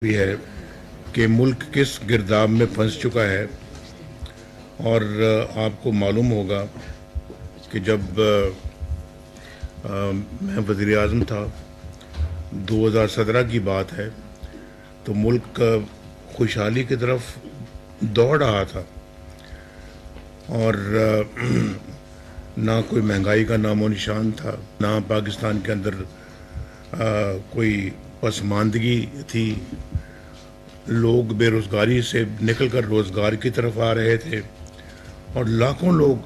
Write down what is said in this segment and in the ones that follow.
भी है कि मुल्क किस गिरदाव में फंस चुका है। और आपको मालूम होगा कि जब मैं वज़ीर आज़म था, 2017 की बात है, तो मुल्क खुशहाली की तरफ दौड़ रहा था और ना कोई महंगाई का नामो निशान था, ना पाकिस्तान के अंदर कोई पसमानदगी थी। लोग बेरोज़गारी से निकलकर रोज़गार की तरफ आ रहे थे और लाखों लोग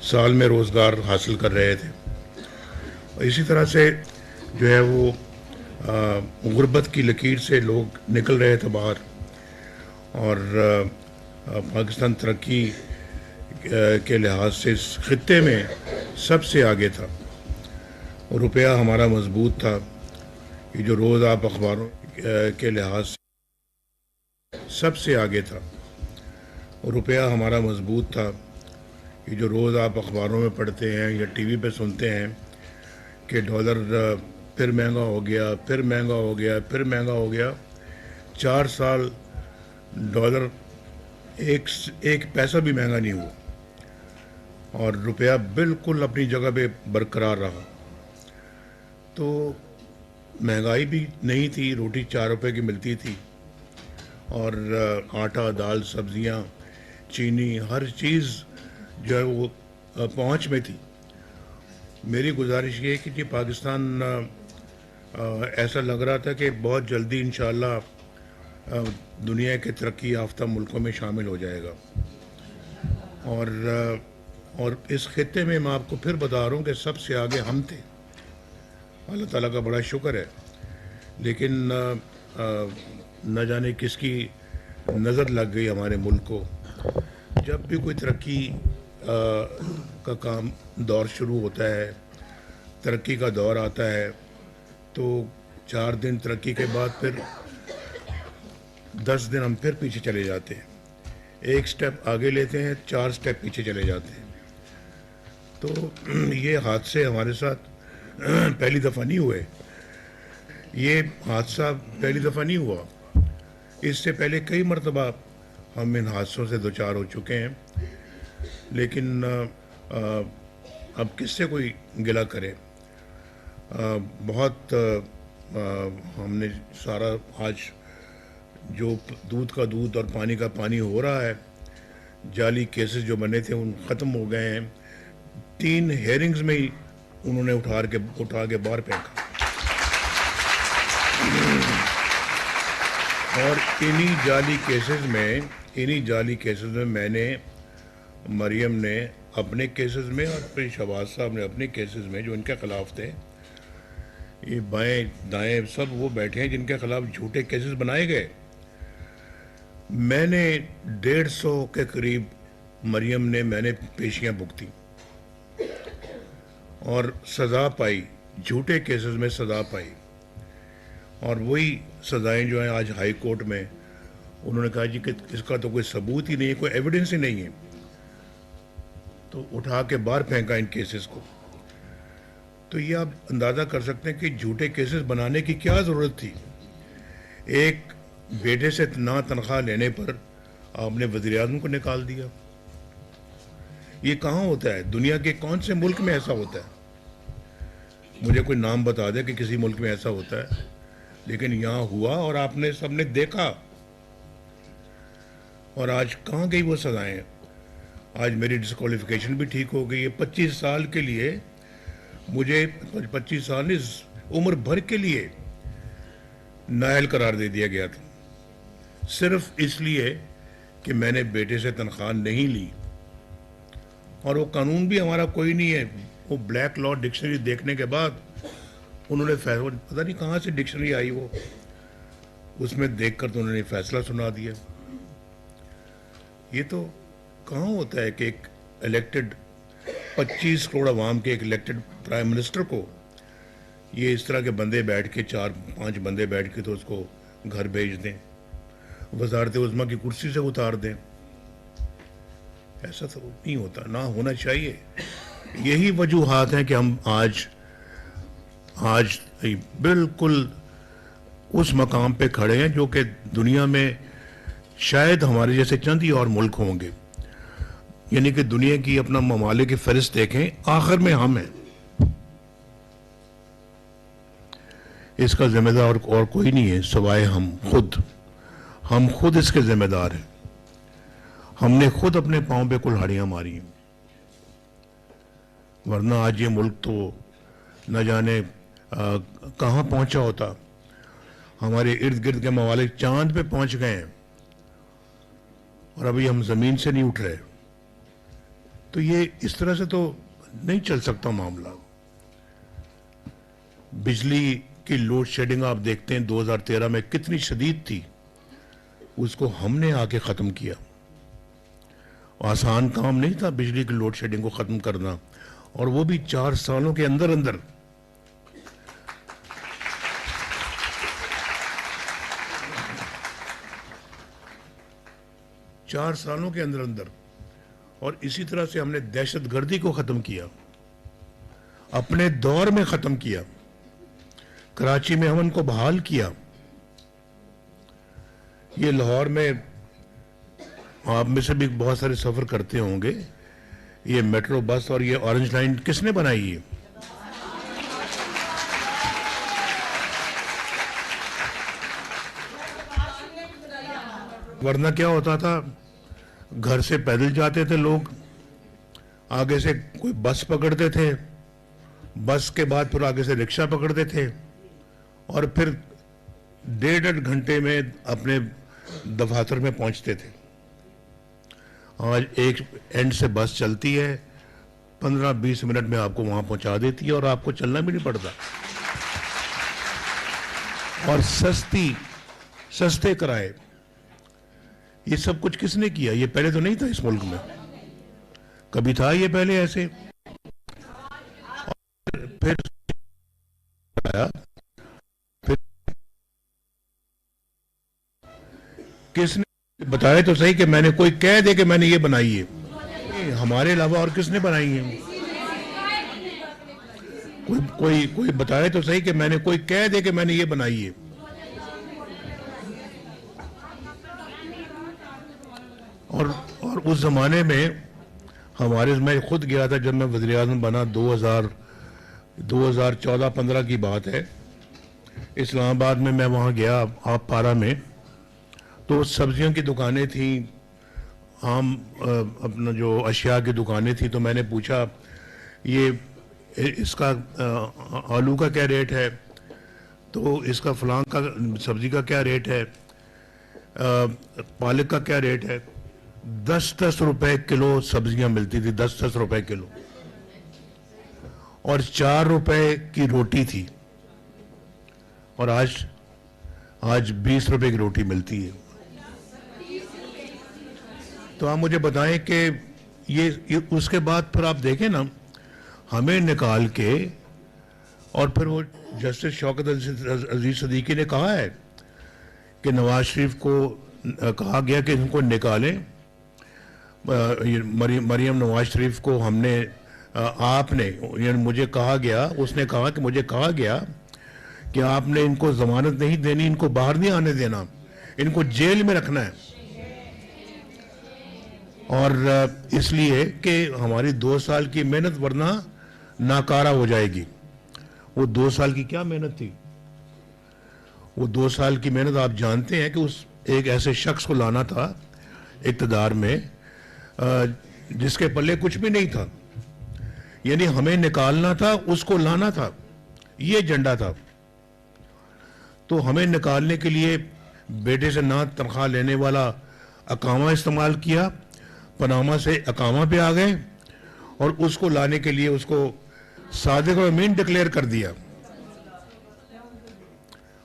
साल में रोज़गार हासिल कर रहे थे। और इसी तरह से जो है वो गुर्बत की लकीर से लोग निकल रहे थे बाहर। और पाकिस्तान तरक्की के लिहाज से इस खित्ते में सबसे आगे था। रुपया हमारा मजबूत था। ये जो रोज़ आप अखबारों के लिहाज से सबसे आगे था। रुपया हमारा मजबूत था। ये जो रोज़ आप अखबारों में पढ़ते हैं या टीवी पे सुनते हैं कि डॉलर फिर महंगा हो गया, फिर महंगा हो गया, फिर महंगा हो गया। 4 साल डॉलर एक पैसा भी महंगा नहीं हुआ और रुपया बिल्कुल अपनी जगह पे बरकरार रहा। तो महंगाई भी नहीं थी, रोटी 4 रुपए की मिलती थी और आटा, दाल, सब्जियां, चीनी, हर चीज़ जो है वो पहुंच में थी। मेरी गुजारिश ये है कि जी पाकिस्तान ऐसा लग रहा था कि बहुत जल्दी इंशाअल्लाह दुनिया के तरक्की याफ्ता मुल्कों में शामिल हो जाएगा। और इस खित्ते में मैं आपको फिर बता रहा हूँ कि सबसे आगे हम थे। अल्लाह ताला का बड़ा शुक्र है। लेकिन न जाने किसकी नज़र लग गई हमारे मुल्क को। जब भी कोई तरक्की का काम दौर शुरू होता है, तरक्की का दौर आता है, तो 4 दिन तरक्की के बाद फिर 10 दिन हम फिर पीछे चले जाते हैं। एक स्टेप आगे लेते हैं, 4 स्टेप पीछे चले जाते हैं। तो ये हादसे हमारे साथ पहली दफ़ा नहीं हुए। ये हादसा पहली दफ़ा नहीं हुआ। इससे पहले कई मरतबा हम इन हादसों से दो चार हो चुके हैं। लेकिन अब किससे कोई गिला करे। बहुत हमने सारा आज जो दूध का दूध और पानी का पानी हो रहा है, जाली केसेस जो बने थे उन ख़त्म हो गए हैं। 3 हेयरिंग्स में ही उन्होंने उठा के बाहर फेंका। और इन्हीं जाली केसेस में मैंने, मरियम ने अपने केसेस में और फिर शहबाज साहब ने अपने केसेस में जो इनके ख़िलाफ़ थे, ये बाएं दाएं सब वो बैठे हैं जिनके ख़िलाफ़ झूठे केसेस बनाए गए। मैंने 150 के करीब मैंने पेशियां भुगती और सज़ा पाई, झूठे केसेस में सज़ा पाई। और वही सज़ाएं जो हैं आज हाई कोर्ट में, उन्होंने कहा जी कि इसका तो कोई सबूत ही नहीं है, कोई एविडेंस ही नहीं है, तो उठा के बाहर फेंका इन केसेस को। तो ये आप अंदाज़ा कर सकते हैं कि झूठे केसेस बनाने की क्या ज़रूरत थी। एक बेटे से ना तनख्वाह लेने पर आपने वज़ीर आज़म को निकाल दिया। ये कहाँ होता है? दुनिया के कौन से मुल्क में ऐसा होता है? मुझे कोई नाम बता दे कि किसी मुल्क में ऐसा होता है। लेकिन यहाँ हुआ और आपने सबने देखा। और आज कहाँ गई वो सजाएं? आज मेरी डिस्क्वालिफिकेशन भी ठीक हो गई है। 25 साल के लिए मुझे, 25 साल इस उम्र भर के लिए नाअहल करार दे दिया गया था, सिर्फ इसलिए कि मैंने बेटे से तनख्वाह नहीं ली। और वो कानून भी हमारा कोई नहीं है। वो ब्लैक लॉ डिक्शनरी देखने के बाद उन्होंने फैसला, पता नहीं कहाँ से डिक्शनरी आई वो, उसमें देखकर तो उन्होंने फैसला सुना दिया। ये तो कहाँ होता है कि एक इलेक्टेड 25 करोड़ अवाम के एक इलेक्टेड प्राइम मिनिस्टर को ये इस तरह के बंदे बैठ के, 4-5 बंदे बैठ के तो उसको घर भेज दें, वज़ारत उज़्मा की कुर्सी से उतार दें। ऐसा तो नहीं होता, ना होना चाहिए। यही वजूहात हैं कि हम आज बिल्कुल उस मकाम पे खड़े हैं जो कि दुनिया में शायद हमारे जैसे चंद ही और मुल्क होंगे। यानी कि दुनिया की अपना ममालिक की फहरिस्त देखें, आखिर में हम हैं। इसका जिम्मेदार और कोई नहीं है सिवाय हम खुद इसके जिम्मेदार हैं। हमने खुद अपने पांव पे कुल्हाड़ियां मारी हैं, वरना आज ये मुल्क तो न जाने कहां पहुंचा होता। हमारे इर्द गिर्द के ममालिक चांद पे पहुंच गए हैं और अभी हम जमीन से नहीं उठ रहे। तो ये इस तरह से तो नहीं चल सकता मामला। बिजली की लोड शेडिंग आप देखते हैं 2013 में कितनी शदीद थी, उसको हमने आके खत्म किया। आसान काम नहीं था बिजली की लोड शेडिंग को खत्म करना, और वो भी 4 सालों के अंदर अंदर। चार सालों के अंदर अंदर। और इसी तरह से हमने दहशतगर्दी को खत्म किया, अपने दौर में खत्म किया। कराची में हम उनको बहाल किया। ये लाहौर में आप में से भी बहुत सारे सफर करते होंगे, ये मेट्रो बस और ये ऑरेंज लाइन किसने बनाई है? वरना क्या होता था, घर से पैदल जाते थे लोग, आगे से कोई बस पकड़ते थे, बस के बाद फिर आगे से रिक्शा पकड़ते थे, और फिर 1.5 घंटे में अपने दफातर में पहुंचते थे। आज एक एंड से बस चलती है, 15-20 मिनट में आपको वहां पहुंचा देती है और आपको चलना भी नहीं पड़ता। और सस्ते किराए, ये सब कुछ किसने किया? ये पहले तो नहीं था इस मुल्क में, कभी था ये पहले ऐसे? फिर आया, फिर किसने बताया तो सही कि मैंने, कोई कह दे कि मैंने ये बनाई है। हमारे अलावा और किसने बनाई है? कोई बताए तो सही कि मैंने, कोई कह दे कि मैंने ये बनाई है। और उस जमाने में हमारे, मैं खुद गया था जब मैं वज़ीर आज़म बना, 2014-15 की बात है। इस्लामाबाद में मैं वहाँ गया, आप पारा में, तो सब्जियों की दुकानें थी, आम अपना जो अशिया की दुकानें थी। तो मैंने पूछा ये इसका आलू का क्या रेट है, तो इसका फलां का सब्जी का क्या रेट है, पालक का क्या रेट है। 10-10 रुपए किलो सब्जियां मिलती थी, 10-10 रुपए किलो, और 4 रुपए की रोटी थी। और आज 20 रुपए की रोटी मिलती है। तो आप मुझे बताएं कि ये उसके बाद फिर आप देखें ना, हमें निकाल के, और फिर वो जस्टिस शौकत अजीज सदीकी ने कहा है कि नवाज शरीफ को कहा गया कि इनको निकालें। मरियम नवाज शरीफ को हमने, आपने, मुझे कहा गया, उसने कहा कि मुझे कहा गया कि आपने इनको जमानत नहीं देनी, इनको बाहर नहीं आने देना, इनको जेल में रखना है। और इसलिए कि हमारी 2 साल की मेहनत वरना नाकारा हो जाएगी। वो 2 साल की क्या मेहनत थी? वो 2 साल की मेहनत आप जानते हैं कि उस एक ऐसे शख्स को लाना था इक़्तिदार में जिसके पल्ले कुछ भी नहीं था। यानी हमें निकालना था, उसको लाना था, ये एजेंडा था। तो हमें निकालने के लिए बेटे से ना तनख्वाह लेने वाला अकामा इस्तेमाल किया, पनामा से अकामा पे आ गए, और उसको लाने के लिए उसको सादिक और अमीन डिक्लेयर कर दिया,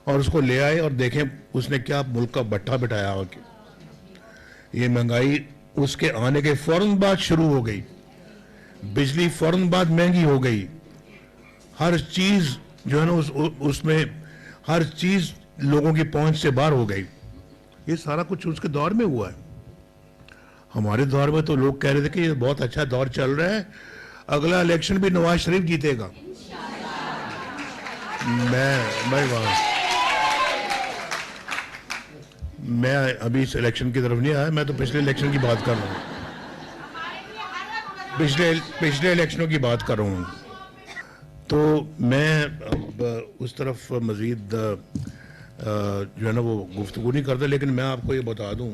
और उसको ले आए। और देखें उसने क्या मुल्क का भट्ठा बिठाया आके। ये महंगाई उसके आने के फौरन बाद शुरू हो गई, बिजली फौरन बाद महंगी हो गई, हर चीज जो है ना उसमें हर चीज लोगों की पहुंच से बाहर हो गई। ये सारा कुछ उसके दौर में हुआ है। हमारे दौर में तो लोग कह रहे थे कि ये बहुत अच्छा दौर चल रहा है, अगला इलेक्शन भी नवाज शरीफ जीतेगा। मैं वहां मैं अभी इस इलेक्शन की तरफ नहीं आया, मैं तो पिछले इलेक्शन की बात कर रहा हूँ, पिछले इलेक्शनों की बात कर रहा हूँ। तो मैं अब उस तरफ मज़ीद जो है ना वो गुफ्तगू नहीं करता, लेकिन मैं आपको ये बता दूं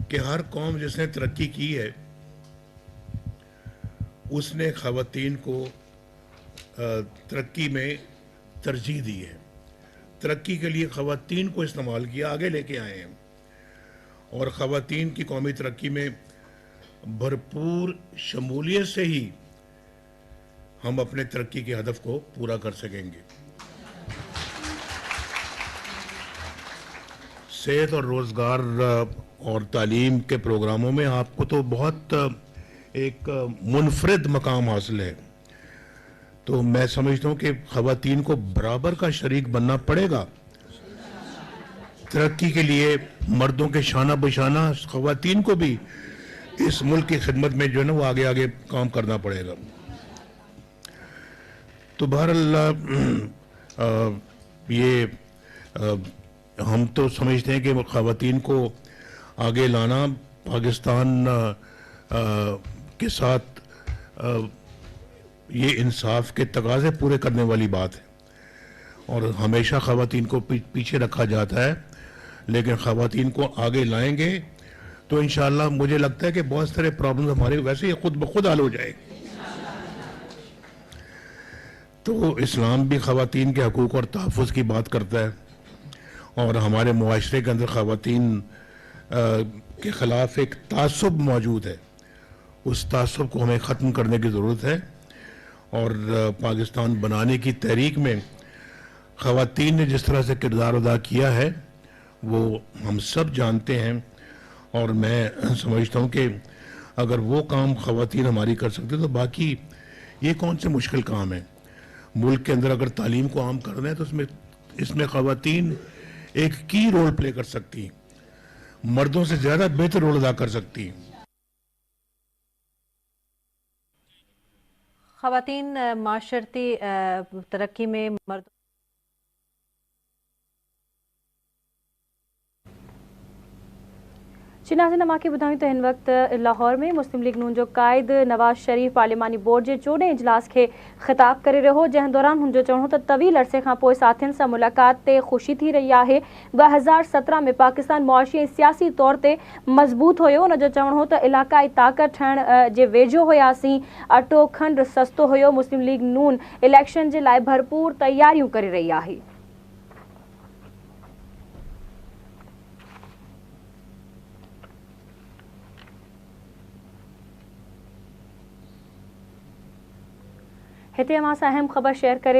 कि हर कौम जिसने तरक्की की है उसने ख़वातीन को तरक्की में तरजीह दी है, तरक्की के लिए ख़वातीन को इस्तेमाल किया, आगे लेके आए हैं, और ख़वातीन की कौमी तरक्की में भरपूर शमूलियत से ही हम अपने तरक्की के हदफ को पूरा कर सकेंगे। सेहत और रोज़गार और तालीम के प्रोग्रामों में आपको तो बहुत एक मुनफरिद मकाम हासिल है, तो मैं समझता हूँ कि ख़वातीन को बराबर का शरीक बनना पड़ेगा। तरक्की के लिए मर्दों के शाना बशाना ख़वातीन को भी इस मुल्क की खिदमत में जो है ना वो आगे आगे काम करना पड़ेगा। तो बहरहाल ये हम तो समझते हैं कि ख़वातीन को आगे लाना पाकिस्तान के साथ ये इंसाफ के तकाज़े पूरे करने वाली बात है, और हमेशा ख़वातीन को पीछे रखा जाता है, लेकिन ख़वातीन को आगे लाएंगे तो इंशाअल्लाह मुझे लगता है कि बहुत सारे प्रॉब्लम हमारे वैसे ही खुद ब खुद हल हो जाएगी। तो इस्लाम भी ख़वातीन के हकूक़ और तहफ़्फ़ुज़ की बात करता है, और हमारे मुआशरे के अंदर ख़वातीन के ख़िलाफ़ एक तासुब मौजूद है, उस तासुब को हमें ख़त्म करने की ज़रूरत है। और पाकिस्तान बनाने की तहरीक में ख़वातीन ने जिस तरह से किरदार अदा किया है वो हम सब जानते हैं, और मैं समझता हूँ कि अगर वो काम ख़वातीन हमारी कर सकते तो बाकी ये कौन से मुश्किल काम है। मुल्क के अंदर अगर तालीम को आम करना है तो इसमें ख़वातीन एक की रोल प्ले कर सकती हैं, मर्दों से ज़्यादा बेहतर रोल अदा कर सकती हैं। ख़वातीन माशरती तरक्की में मर्द चिनाज़ नमा के ॿुधायूं त हिन वक़्तु लाहौर में मुस्लिम लीग नून जो क़ाइद नवाज़ शरीफ़ पार्लिमानी बोर्ड जे 14 इजलास खे ख़िताब करे रहियो, जंहिं दौरान हुनजो चवणो त तवील अरसे खां पोइ साथियुनि सां मुलाक़ात ते ख़ुशी थी रही आहे। 2017 में पाकिस्तान मुआशी ऐं सियासी तौर ते मज़बूत हुयो। हुनजो चवणो हो त इलाक़ाई ताक़त ठहण जे वेझो हुयासीं, अटो खंड सस्तो हुयो। मुस्लिम लीग नून इलेक्शन जे लाइ भरपूर तयारियूं करे रही आहे। हिते असां अहम ख़बर शेयर करे